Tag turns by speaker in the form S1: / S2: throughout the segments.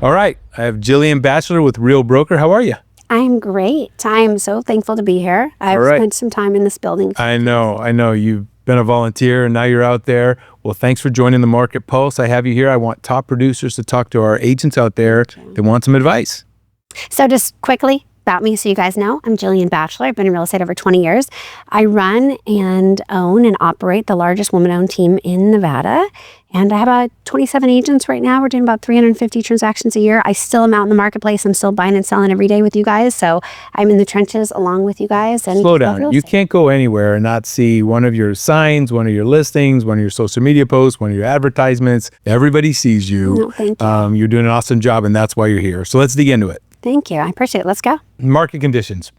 S1: All right. I have Jillian Batchelor with Real Broker. How are you?
S2: I'm great. I'm so thankful to be here. I've spent some time in this building.
S1: I know. You've been a volunteer and now you're out there. Well, thanks for joining the Market Pulse. I have you here. I want top producers to talk to our agents out there that want some advice.
S2: So just quickly about me so you guys know, I'm Jillian Batchelor. I've been in real estate over 20 years. I run and own and operate the largest woman-owned team in Nevada. And I have about 27 agents right now. We're doing about 350 transactions a year. I still am out in the marketplace. I'm still buying and selling every day with you guys. So I'm in the trenches along with you guys. And
S1: slow down. You can't go anywhere and not see one of your signs, one of your listings, one of your social media posts, one of your advertisements. Everybody sees you.
S2: No, thank you.
S1: You're doing an awesome job, and that's why you're here. So let's dig into it.
S2: Thank you. I appreciate it. Let's go.
S1: Market conditions.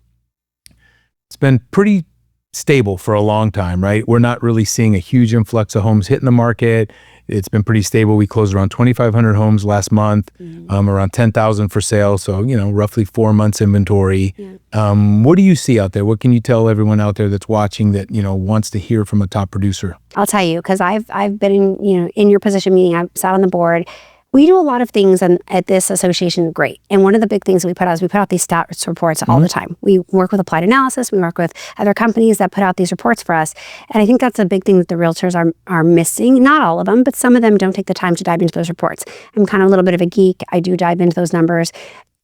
S1: It's been pretty stable for a long time, right? We're not really seeing a huge influx of homes hitting the market. It's been pretty stable. We closed around 2,500 homes last month, around 10,000 for sale. So, roughly 4 months inventory. Yeah. What do you see out there? What can you tell everyone out there that's watching that, wants to hear from a top producer?
S2: I'll tell you, because I've been in your position, meaning I've sat on the board. We do a lot of things at this association, great. And one of the big things that we put out is we put out these stats reports all the time. We work with Applied Analysis. We work with other companies that put out these reports for us. And I think that's a big thing that the realtors are missing. Not all of them, but some of them don't take the time to dive into those reports. I'm kind of a little bit of a geek. I do dive into those numbers.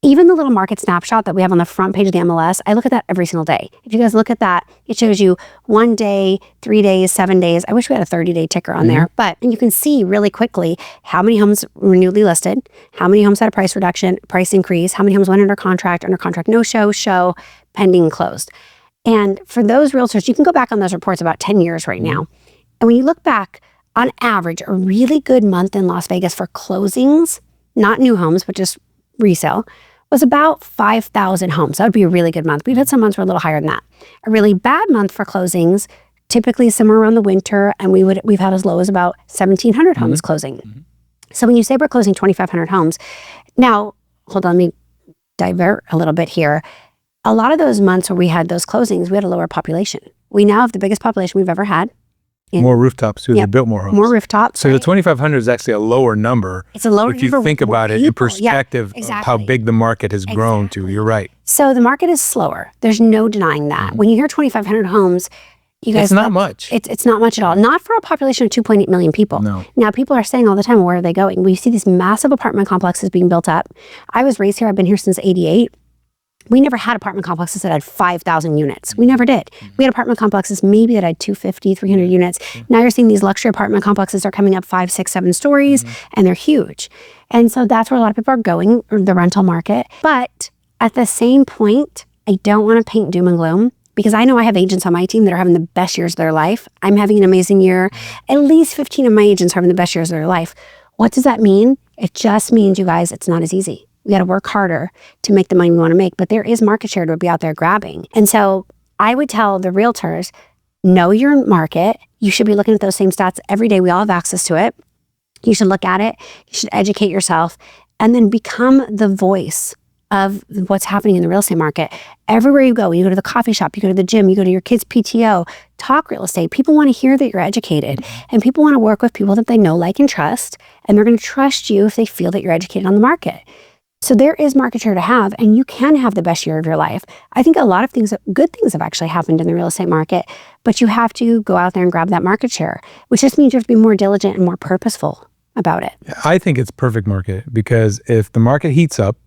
S2: Even the little market snapshot that we have on the front page of the MLS, I look at that every single day. If you guys look at that, it shows you 1 day, 3 days, 7 days. I wish we had a 30-day ticker on there, but you can see really quickly how many homes were newly listed, how many homes had a price reduction, price increase, how many homes went under contract, no show, pending, closed. And for those realtors, you can go back on those reports about 10 years right now. And when you look back, on average, a really good month in Las Vegas for closings, not new homes, but just resale, was about 5,000 homes. That would be a really good month. We've had some months were a little higher than that. A really bad month for closings, typically somewhere around the winter, and we've had as low as about 1,700 homes closing. So when you say we're closing 2,500 homes, now, hold on, let me divert a little bit here. A lot of those months where we had those closings, we had a lower population. We now have the biggest population we've ever had.
S1: More rooftops too. They built more homes.
S2: More rooftops.
S1: So the 2,500 is actually a lower number.
S2: It's a lower number.
S1: If you think about it in perspective of how big the market has grown to. You're right.
S2: So the market is slower. There's no denying that. When you hear 2,500 homes, you guys—
S1: it's not much.
S2: It's not much at all. Not for a population of 2.8 million people.
S1: No.
S2: Now, people are saying all the time, where are they going? We see these massive apartment complexes being built up. I was raised here. I've been here since '88. We never had apartment complexes that had 5,000 units. We never did. We had apartment complexes maybe that had 250, 300 units. Now you're seeing these luxury apartment complexes are coming up 5, 6, 7 stories, and they're huge. And so that's where a lot of people are going, the rental market. But at the same point, I don't want to paint doom and gloom, because I know I have agents on my team that are having the best years of their life. I'm having an amazing year. At least 15 of my agents are having the best years of their life. What does that mean? It just means, you guys, it's not as easy. We got to work harder to make the money we want to make, but there is market share to be out there grabbing. And so I would tell the realtors, know your market. You should be looking at those same stats every day. We all have access to it. You should look at it. You should educate yourself, and then become the voice of what's happening in the real estate market. Everywhere you go to the coffee shop, you go to the gym, you go to your kids' PTO, talk real estate. People want to hear that you're educated, and people want to work with people that they know, like, and trust, and they're going to trust you if they feel that you're educated on the market. So there is market share to have, and you can have the best year of your life. I think a lot of good things have actually happened in the real estate market, but you have to go out there and grab that market share, which just means you have to be more diligent and more purposeful about it.
S1: I think it's perfect market, because if the market heats up,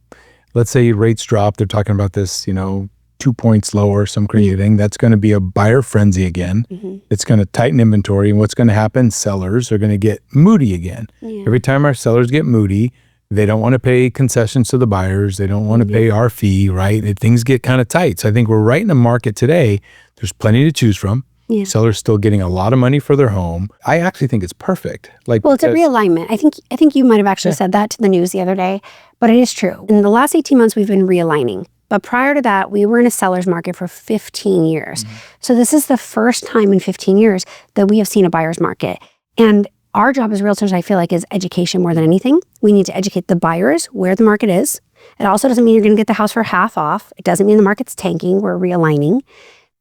S1: let's say rates drop, they're talking about this, 2 points lower, some crazy thing, that's going to be a buyer frenzy again. It's going to tighten inventory, and what's going to happen? Sellers are going to get moody again. Every time our sellers get moody, they don't want to pay concessions to the buyers. They don't want to pay our fee, right? Things get kind of tight. So I think we're right in a market today. There's plenty to choose from. Sellers still getting a lot of money for their home. I actually think it's perfect.
S2: Well, it's a realignment. I think you might have actually said that to the news the other day, but it is true. In the last 18 months, we've been realigning. But prior to that, we were in a seller's market for 15 years. So this is the first time in 15 years that we have seen a buyer's market. And our job as realtors, I feel like, is education more than anything. We need to educate the buyers where the market is. It also doesn't mean you're going to get the house for half off. It doesn't mean the market's tanking. We're realigning.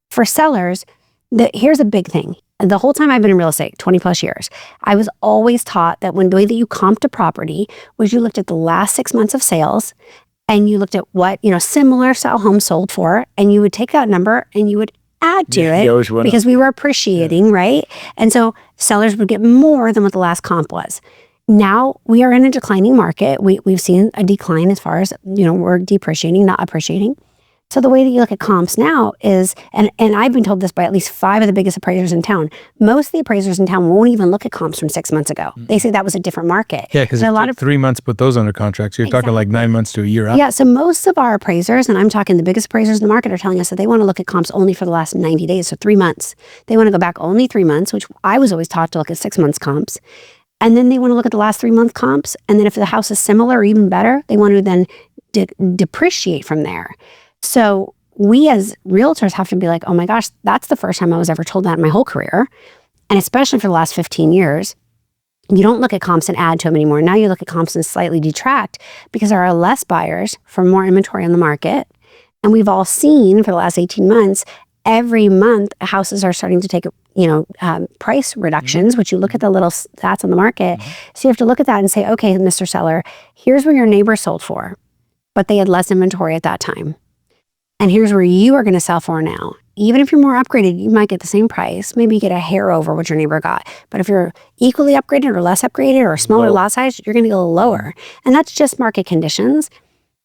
S2: For sellers, here's a big thing. The whole time I've been in real estate, 20 plus years, I was always taught that when the way that you comped a property was you looked at the last 6 months of sales and you looked at what, similar style homes sold for, and you would take that number and you would add to it because we were appreciating, right? And so sellers would get more than what the last comp was. Now we are in a declining market. We've seen a decline as far as, we're depreciating, not appreciating. So the way that you look at comps now is, and I've been told this by at least 5 of the biggest appraisers in town, most of the appraisers in town won't even look at comps from 6 months ago. They say that was a different market.
S1: Yeah, because it took 3 months to put those under contract. So you're talking like 9 months to a year out.
S2: Yeah, so most of our appraisers, and I'm talking the biggest appraisers in the market, are telling us that they want to look at comps only for the last 90 days, so 3 months. They want to go back only 3 months, which I was always taught to look at 6 months comps. And then they want to look at the last 3 month comps. And then if the house is similar or even better, they want to then depreciate from there. So we as realtors have to be like, oh my gosh, that's the first time I was ever told that in my whole career. And especially for the last 15 years, you don't look at comps and add to them anymore. Now you look at comps and slightly detract because there are less buyers for more inventory on the market. And we've all seen for the last 18 months, every month houses are starting to take, price reductions, which you look at the little stats on the market. So you have to look at that and say, okay, Mr. Seller, here's where your neighbor sold for, but they had less inventory at that time. And here's where you are going to sell for now. Even if you're more upgraded, you might get the same price. Maybe you get a hair over what your neighbor got. But if you're equally upgraded or less upgraded or a smaller lot size, you're going to go lower. And that's just market conditions.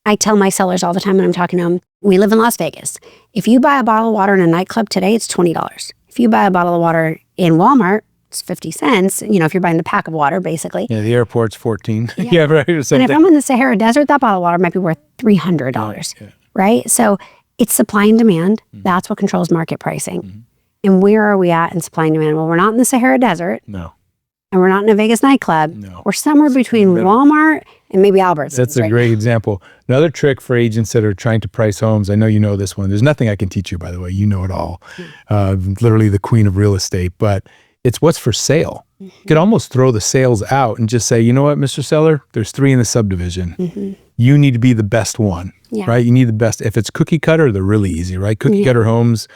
S2: I tell my sellers all the time when I'm talking to them, we live in Las Vegas. If you buy a bottle of water in a nightclub today, it's $20. If you buy a bottle of water in Walmart, it's 50 cents, if you're buying the pack of water, basically.
S1: Yeah, the airport's 14. Yeah, right.
S2: And if I'm in the Sahara Desert, that bottle of water might be worth $300, right? So it's supply and demand. That's what controls market pricing. And where are we at in supply and demand? Well, we're not in the Sahara Desert.
S1: No.
S2: And we're not in a Vegas nightclub.
S1: No.
S2: We're somewhere between Walmart and maybe Albertsons.
S1: That's a great example. Another trick for agents that are trying to price homes, I know you know this one. There's nothing I can teach you, by the way. You know it all. Literally the queen of real estate. But it's what's for sale. You could almost throw the sales out and just say, you know what, Mr. Seller, there's 3 in the subdivision. You need to be the best one, right? You need the best. If it's cookie cutter, they're really easy, right? Cookie cutter homes,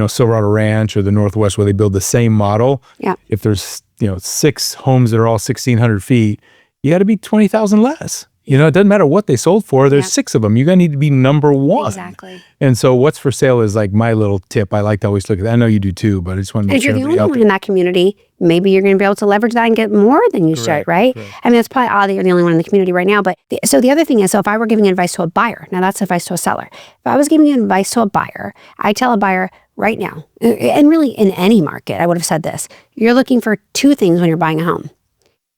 S1: Silverado Ranch or the Northwest where they build the same model. If there's, 6 homes that are all 1,600 feet, you got to be 20,000 less. It doesn't matter what they sold for. There's 6 of them. You're going to need to be number 1.
S2: Exactly.
S1: And so what's for sale is like my little tip. I like to always look at that. I know you do too, but I just want to make sure.
S2: If you're the only one in that community, maybe you're going to be able to leverage that and get more than you should, right? Correct. I mean, it's probably odd that you're the only one in the community right now. But so the other thing is, so if I were giving advice to a buyer, now that's advice to a seller. If I was giving advice to a buyer, I tell a buyer right now, and really in any market, I would have said this. You're looking for 2 things when you're buying a home.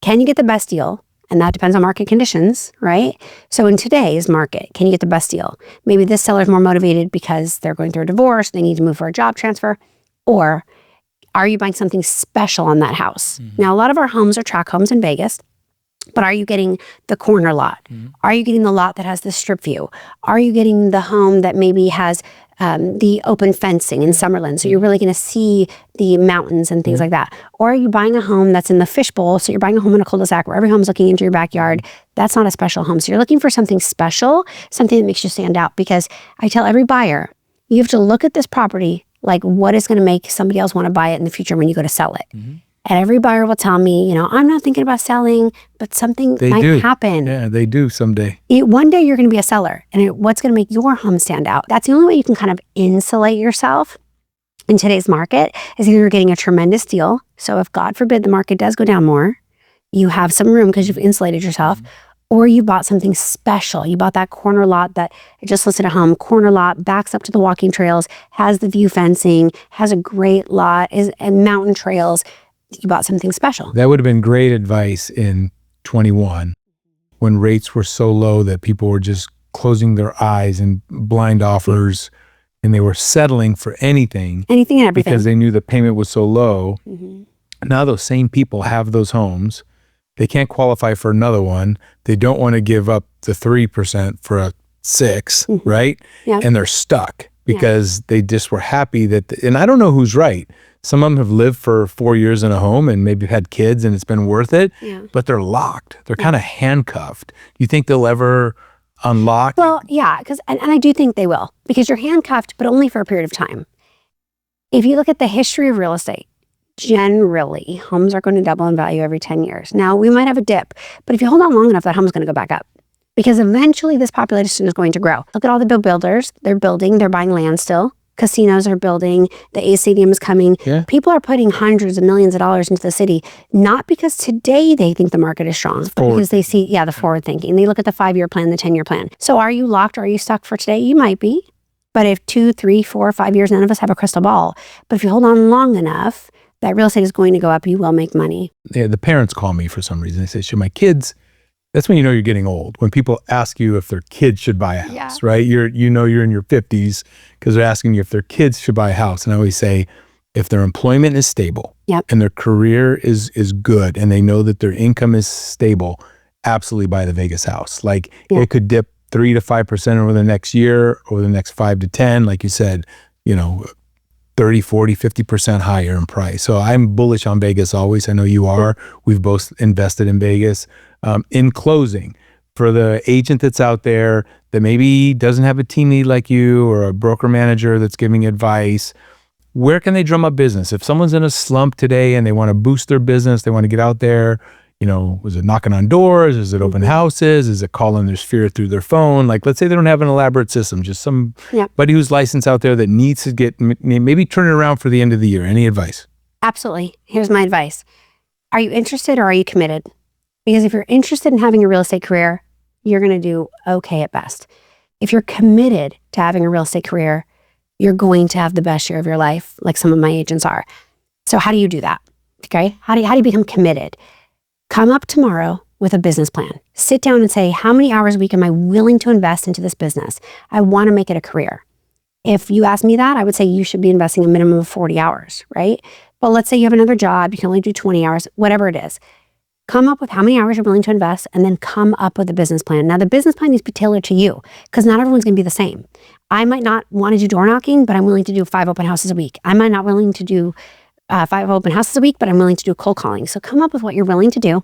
S2: Can you get the best deal? And that depends on market conditions, right? So in today's market, can you get the best deal? Maybe this seller is more motivated because they're going through a divorce, they need to move for a job transfer, or are you buying something special on that house? Now, a lot of our homes are tract homes in Vegas, but are you getting the corner lot? Are you getting the lot that has the strip view? Are you getting the home that maybe has the open fencing in Summerlin, so you're really going to see the mountains and things like that? Or are you buying a home that's in the fishbowl, so you're buying a home in a cul-de-sac where every home's looking into your backyard? That's not a special home. So you're looking for something special, something that makes you stand out. Because I tell every buyer, you have to look at this property like what is going to make somebody else want to buy it in the future when you go to sell it. And every buyer will tell me, I'm not thinking about selling, but something might happen.
S1: Yeah, they do someday.
S2: One day you're going to be a seller, and what's going to make your home stand out? That's the only way you can kind of insulate yourself in today's market is either you're getting a tremendous deal. So if God forbid the market does go down more, you have some room because you've insulated yourself, or you bought something special. You bought that corner lot that I just listed a home, corner lot, backs up to the walking trails, has the view fencing, has a great lot, and mountain trails. You bought something special.
S1: That would have been great advice in 21 when rates were so low that people were just closing their eyes and blind offers, and they were settling for anything
S2: and everything
S1: because they knew the payment was so low. Now those same people have those homes. They can't qualify for another one. They don't want to give up the 3% for a 6, right? And they're stuck because they just were happy that, and I don't know who's right. Some of them have lived for 4 years in a home and maybe had kids and it's been worth it, but they're locked. They're kind of handcuffed. You think they'll ever unlock?
S2: Well, yeah, and I do think they will, because you're handcuffed, but only for a period of time. If you look at the history of real estate, generally, homes are going to double in value every 10 years. Now, we might have a dip, but if you hold on long enough, that home is going to go back up. Because eventually this population is going to grow. Look at all the builders. They're building, they're buying land still. Casinos are building, the A Stadium is coming.
S1: Yeah.
S2: People are putting hundreds of millions of dollars into the city, not because today they think the market is strong, but because they see, the forward thinking. They look at the 5-year plan, the 10-year plan. So are you locked or are you stuck for today? You might be. But if 2, 3, 4, 5 years, none of us have a crystal ball. But if you hold on long enough, that real estate is going to go up. You will make money.
S1: Yeah, the parents call me for some reason. They say, should my kids... That's when you know you're getting old. When people ask you if their kids should buy a house, right? You're in your 50s because they're asking you if their kids should buy a house. And I always say, if their employment is stable and their career is good and they know that their income is stable, absolutely buy the Vegas house. Like it could dip 3 to 5% over the next year, over the next 5 to 10, like you said, 30, 40, 50% higher in price. So I'm bullish on Vegas always. I know you are. We've both invested in Vegas. In closing, for the agent that's out there that maybe doesn't have a team lead like you or a broker manager that's giving advice, where can they drum up business? If someone's in a slump today and they want to boost their business, they want to get out there, is it knocking on doors? Is it open houses? Is it calling their sphere through their phone? Like, let's say they don't have an elaborate system, just somebody who's licensed out there that needs to get, maybe turn it around for the end of the year. Any advice?
S2: Absolutely. Here's my advice. Are you interested or are you committed? Because if you're interested in having a real estate career, you're going to do okay at best. If you're committed to having a real estate career, you're going to have the best year of your life, like some of my agents are. So how do you do that? Okay. How do you become committed? Come up tomorrow with a business plan. Sit down and say, how many hours a week am I willing to invest into this business? I want to make it a career. If you ask me that, I would say you should be investing a minimum of 40 hours, right? But let's say you have another job, you can only do 20 hours, whatever it is. Come up with how many hours you're willing to invest and then come up with a business plan. Now, the business plan needs to be tailored to you because not everyone's going to be the same. I might not want to do door knocking, but I'm willing to do 5 open houses a week. I might not willing to do 5 open houses a week, but I'm willing to do cold calling. So come up with what you're willing to do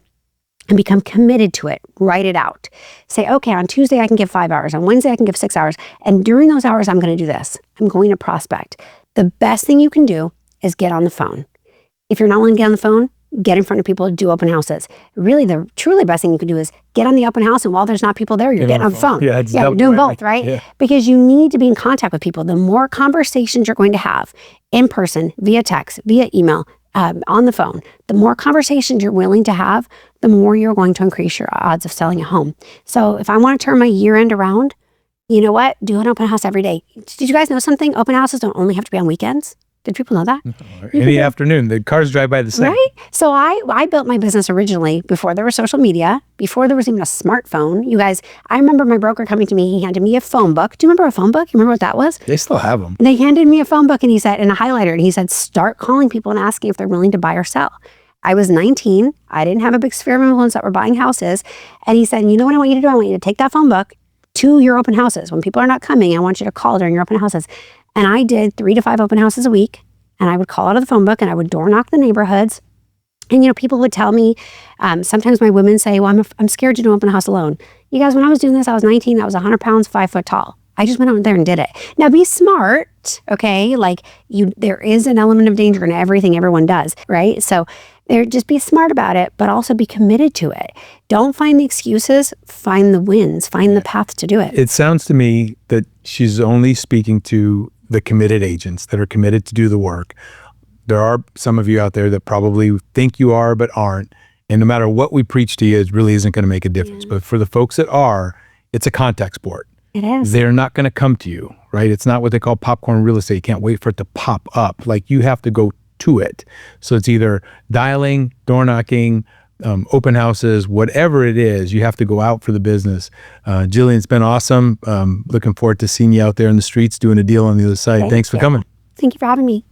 S2: and become committed to it. Write it out. Say, okay, on Tuesday, I can give 5 hours. On Wednesday, I can give 6 hours. And during those hours, I'm going to do this. I'm going to prospect. The best thing you can do is get on the phone. If you're not willing to get on the phone, get in front of people, do open houses. Really, the truly best thing you can do is get on the open house, and while there's not people there, you're getting on the phone.
S1: Yeah,
S2: you're doing both, right? Yeah. Because you need to be in contact with people. The more conversations you're going to have in person, via text, via email, on the phone, the more conversations you're willing to have, the more you're going to increase your odds of selling a home. So if I want to turn my year end around, you know what? Do an open house every day. Did you guys know something? Open houses don't only have to be on weekends. Did people know that?
S1: Any afternoon, the cars drive by the same.
S2: Right? So I built my business originally before there was social media, before there was even a smartphone. You guys, I remember my broker coming to me, he handed me a phone book. Do you remember a phone book? You remember what that was?
S1: They still have them.
S2: They handed me a phone book and he said, and a highlighter, and he said, start calling people and asking if they're willing to buy or sell. I was 19. I didn't have a big sphere of influence that were buying houses. And he said, you know what I want you to do? I want you to take that phone book to your open houses. When people are not coming, I want you to call during your open houses. And I did 3 to 5 open houses a week. And I would call out of the phone book and I would door knock the neighborhoods. And, people would tell me, sometimes my women say, well, I'm scared to do an open house alone. You guys, when I was doing this, I was 19, I was 100 pounds, 5 foot tall. I just went out there and did it. Now be smart, okay? There is an element of danger in everything everyone does, right? So just be smart about it, but also be committed to it. Don't find the excuses, find the wins, find the path to do it.
S1: It sounds to me that she's only speaking to the committed agents that are committed to do the work. There are some of you out there that probably think you are, but aren't. And no matter what we preach to you, it really isn't going to make a difference. Yeah. But for the folks that are, it's a contact sport.
S2: It is.
S1: They're not going to come to you, right? It's not what they call popcorn real estate. You can't wait for it to pop up. Like, you have to go to it. So it's either dialing, door knocking, open houses, whatever it is, you have to go out for the business. Jillian, it's been awesome. Looking forward to seeing you out there in the streets doing a deal on the other side. Thanks for coming.
S2: Thank you for having me.